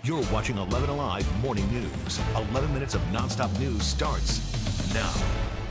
You're watching 11 Alive Morning News. 11 minutes of nonstop news starts now.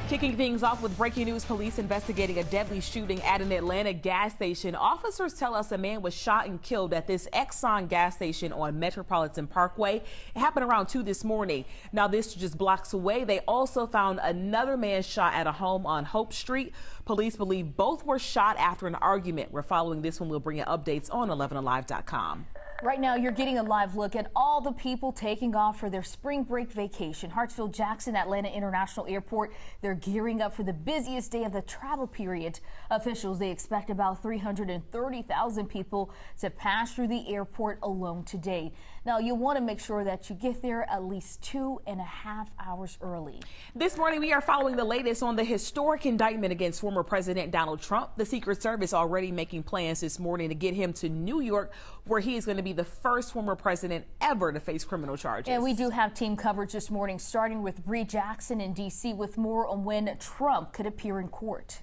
Kicking things off with breaking news, police investigating a deadly shooting at an Atlanta gas station. Officers tell us a man was shot and killed at this Exxon gas station on Metropolitan Parkway. It happened around 2 this morning. Now, this just blocks away. They also found another man shot at a home on Hope Street. Police believe both were shot after an argument. We're following this one. We'll bring you updates on 11alive.com. Right now, you're getting a live look at all the people taking off for their spring break vacation. Hartsfield-Jackson Atlanta International Airport, they're gearing up for the busiest day of the travel period. Officials, they expect about 330,000 people to pass through the airport alone today. Now, you'll want to make sure that you get there at least 2.5 hours early. This morning, we are following the latest on the historic indictment against former President Donald Trump. The Secret Service already making plans this morning to get him to New York, where he is going to be the first former president ever to face criminal charges. And we do have team coverage this morning, starting with Bree Jackson in D.C. with more on when Trump could appear in court.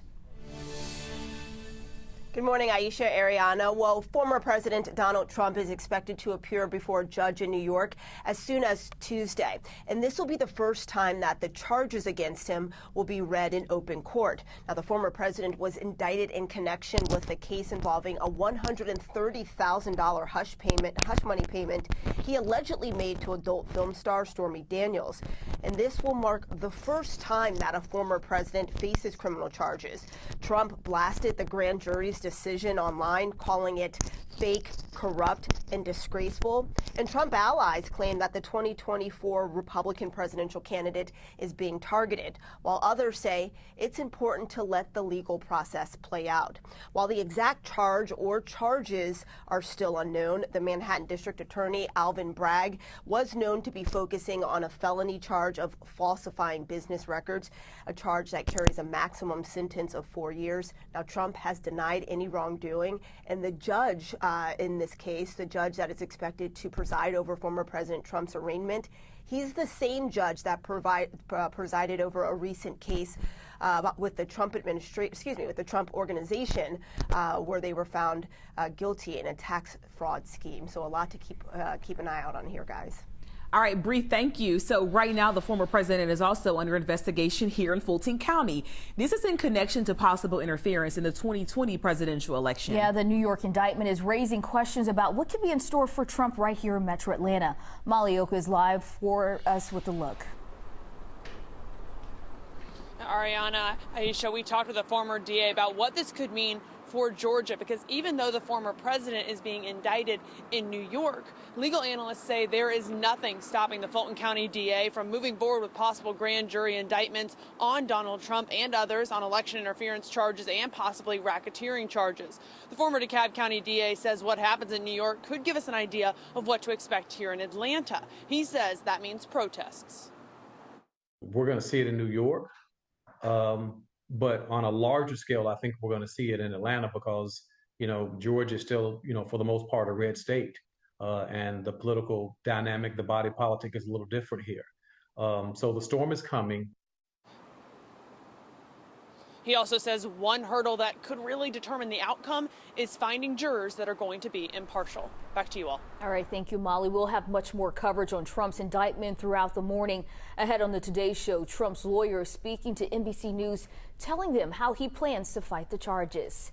Good morning, Aisha, Ariana. Well, former President Donald Trump is expected to appear before a judge in New York as soon as Tuesday. And this will be the first time that the charges against him will be read in open court. Now, the former president was indicted in connection with the case involving a $130,000 hush money payment he allegedly made to adult film star Stormy Daniels. And this will mark the first time that a former president faces criminal charges. Trump blasted the grand jury's decision online, calling it fake, corrupt, and disgraceful. And Trump allies claim that the 2024 Republican presidential candidate is being targeted, while others say it's important to let the legal process play out. While the exact charge or charges are still unknown, the Manhattan District Attorney Alvin Bragg was known to be focusing on a felony charge of falsifying business records, a charge that carries a maximum sentence of 4 years. Now, Trump has denied any wrongdoing, and the judge in this case, the judge that is expected to preside over former President Trump's arraignment, he's the same judge that presided over a recent case with the Trump with the Trump organization, where they were found guilty in a tax fraud scheme. So a lot to keep an eye out on here, guys. All right, Bree, thank you. So right now, the former president is also under investigation here in Fulton County. This is in connection to possible interference in the 2020 presidential election. Yeah, the New York indictment is raising questions about what could be in store for Trump right here in Metro Atlanta. Molly Oka is live for us with a look. Ariana, Aisha, we talked with a former DA about what this could mean for Georgia, because even though the former president is being indicted in New York, legal analysts say there is nothing stopping the Fulton County DA from moving forward with possible grand jury indictments on Donald Trump and others on election interference charges and possibly racketeering charges. The former DeKalb County DA says what happens in New York could give us an idea of what to expect here in Atlanta. He says that means protests. We're going to see it in New York. But on a larger scale, I think we're going to see it in Atlanta because, Georgia is still, for the most part, a red state. And the political dynamic, the body politic is a little different here. So the storm is coming. He also says one hurdle that could really determine the outcome is finding jurors that are going to be impartial. Back to you all. All right. Thank you, Molly. We'll have much more coverage on Trump's indictment throughout the morning. Ahead on the Today Show, Trump's lawyer is speaking to NBC News, telling them how he plans to fight the charges.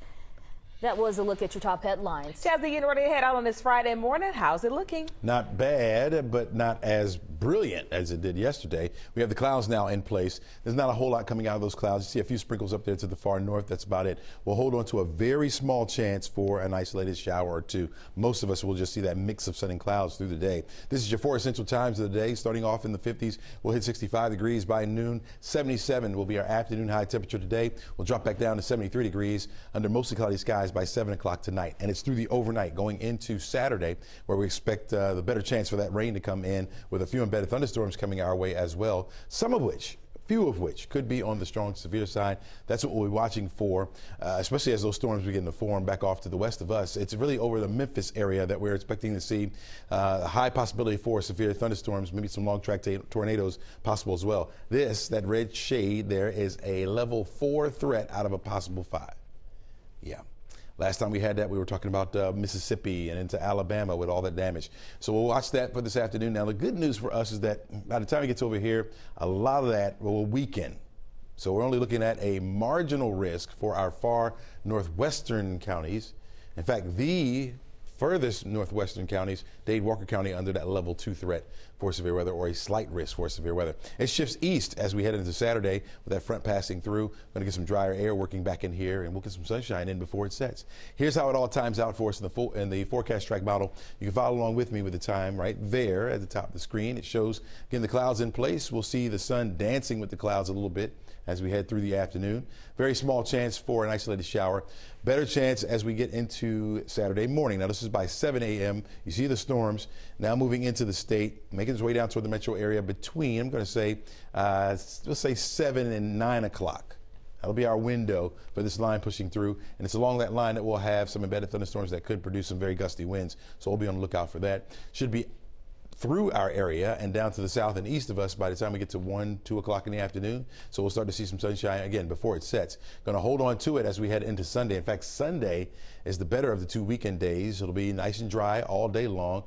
That was a look at your top headlines. Chazzy, getting ready to head out on this Friday morning. How's it looking? Not bad, but not as brilliant as it did yesterday. We have the clouds now in place. There's not a whole lot coming out of those clouds. You see a few sprinkles up there to the far north. That's about it. We'll hold on to a very small chance for an isolated shower or two. Most of us will just see that mix of sun and clouds through the day. This is your 4 essential times of the day. Starting off in the 50s, we'll hit 65 degrees by noon. 77 will be our afternoon high temperature today. We'll drop back down to 73 degrees under mostly cloudy skies by 7 o'clock tonight. And it's through the overnight going into Saturday where we expect the better chance for that rain to come in with a few embedded thunderstorms coming our way as well. Few of which could be on the strong severe side. That's what we'll be watching for, especially as those storms begin to form back off to the west of us. It's really over the Memphis area that we're expecting to see a high possibility for severe thunderstorms, maybe some long track tornadoes possible as well. That red shade there is a level 4 threat out of a possible 5. Yeah. Last time we had that, we were talking about Mississippi and into Alabama with all that damage. So we'll watch that for this afternoon. Now, the good news for us is that by the time it gets over here, a lot of that will weaken. So we're only looking at a marginal risk for our far northwestern counties. In fact, the furthest northwestern counties, Dade, Walker County, under that level 2 threat for severe weather, or a slight risk for severe weather. It shifts east as we head into Saturday with that front passing through. We're going to get some drier air working back in here, and we'll get some sunshine in before it sets. Here's how it all times out for us in the forecast track model. You can follow along with me with the time right there at the top of the screen. It shows, again, the clouds in place. We'll see the sun dancing with the clouds a little bit as we head through the afternoon. Very small chance for an isolated shower. Better chance as we get into Saturday morning. Now, this is by 7 a.m. You see the storms now moving into the state, making its way down toward the metro area between, I'm going to say, let's say 7 and 9 o'clock. That'll be our window for this line pushing through. And it's along that line that we'll have some embedded thunderstorms that could produce some very gusty winds. So we'll be on the lookout for that. Should be through our area and down to the south and east of us by the time we get to 1, 2 o'clock in the afternoon. So we'll start to see some sunshine again before it sets. Going to hold on to it as we head into Sunday. In fact, Sunday is the better of the 2 weekend days. It'll be nice and dry all day long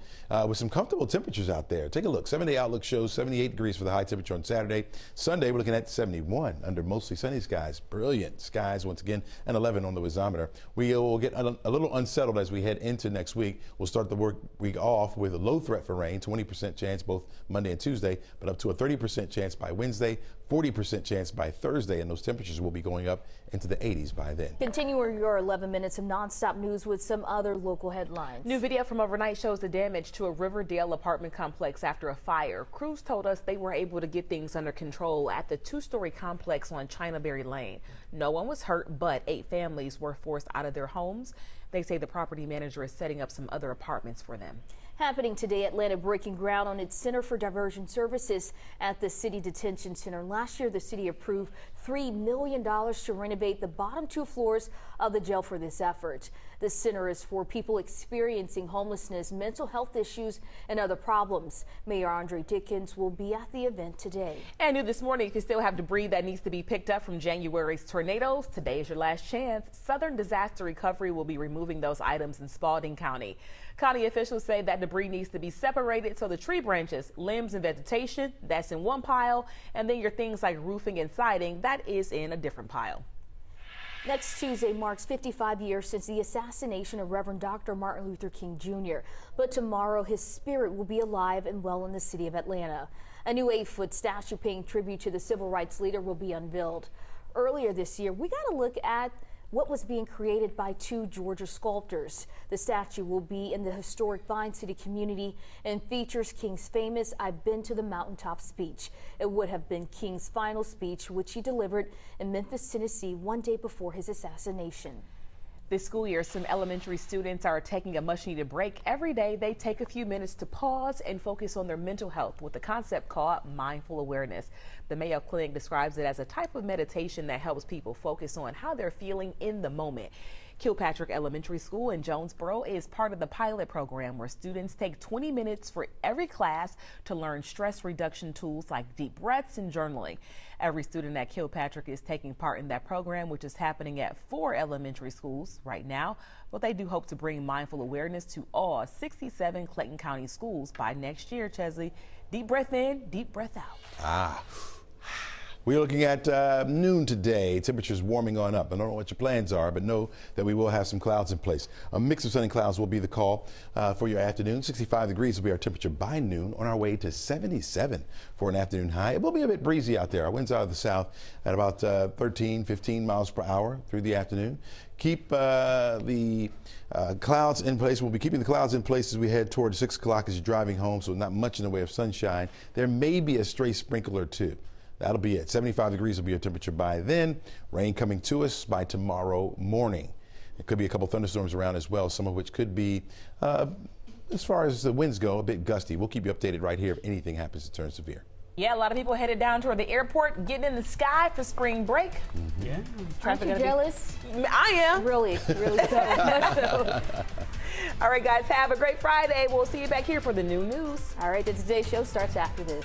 with some comfortable temperatures out there. Take a look. 7-day outlook shows 78 degrees for the high temperature on Saturday. Sunday, we're looking at 71 under mostly sunny skies. Brilliant skies once again, and 11 on the wazometer. We will get a little unsettled as we head into next week. We'll start the work week off with a low threat for rain, 20% chance both Monday and Tuesday, but up to a 30% chance by Wednesday, 40% chance by Thursday, and those temperatures will be going up into the 80s by then. Continue your 11 minutes of nonstop news with some other local headlines. New video from overnight shows the damage to a Riverdale apartment complex after a fire. Crews told us they were able to get things under control at the 2-story complex on Chinaberry Lane. No one was hurt, but 8 families were forced out of their homes. They say the property manager is setting up some other apartments for them. Happening today, Atlanta breaking ground on its Center for Diversion Services at the City Detention Center. Last year, the city approved $3 million to renovate the bottom 2 floors of the jail for this effort. The center is for people experiencing homelessness, mental health issues, and other problems. Mayor Andre Dickens will be at the event today. And new this morning, if you still have debris that needs to be picked up from January's tornadoes, today is your last chance. Southern Disaster Recovery will be removing those items in Spalding County. County officials say that debris needs to be separated so the tree branches, limbs, and vegetation, that's in one pile, and then your things like roofing and siding, that is in a different pile. Next Tuesday marks 55 years since the assassination of Reverend Dr. Martin Luther King Jr. But tomorrow his spirit will be alive and well in the city of Atlanta. A new 8-foot statue paying tribute to the civil rights leader will be unveiled. Earlier this year, we got a look at what was being created by 2 Georgia sculptors. The statue will be in the historic Vine City community and features King's famous "I've been to the mountaintop" speech. It would have been King's final speech, which he delivered in Memphis, Tennessee, one day before his assassination. This school year, some elementary students are taking a much-needed break. Every day, they take a few minutes to pause and focus on their mental health with a concept called mindful awareness. The Mayo Clinic describes it as a type of meditation that helps people focus on how they're feeling in the moment. Kilpatrick Elementary School in Jonesboro is part of the pilot program where students take 20 minutes for every class to learn stress reduction tools like deep breaths and journaling. Every student at Kilpatrick is taking part in that program, which is happening at 4 elementary schools right now. But they do hope to bring mindful awareness to all 67 Clayton County schools by next year. Chesley, deep breath in, deep breath out. We're looking at noon today. Temperatures warming on up. I don't know what your plans are, but know that we will have some clouds in place. A mix of sun and clouds will be the call for your afternoon. 65 degrees will be our temperature by noon, on our way to 77 for an afternoon high. It will be a bit breezy out there. Our winds out of the south at about 13, 15 miles per hour through the afternoon. Keep the clouds in place. We'll be keeping the clouds in place as we head toward 6 o'clock as you're driving home, so not much in the way of sunshine. There may be a stray sprinkle or two. That'll be it. 75 degrees will be your temperature by then. Rain coming to us by tomorrow morning. There could be a couple thunderstorms around as well, some of which could be, as far as the winds go, a bit gusty. We'll keep you updated right here if anything happens to turn severe. Yeah, a lot of people headed down toward the airport, getting in the sky for spring break. Yeah. Aren't you jealous? I am. Really so. Much so. All right, guys, have a great Friday. We'll see you back here for the new news. All right, the Today Show starts after this.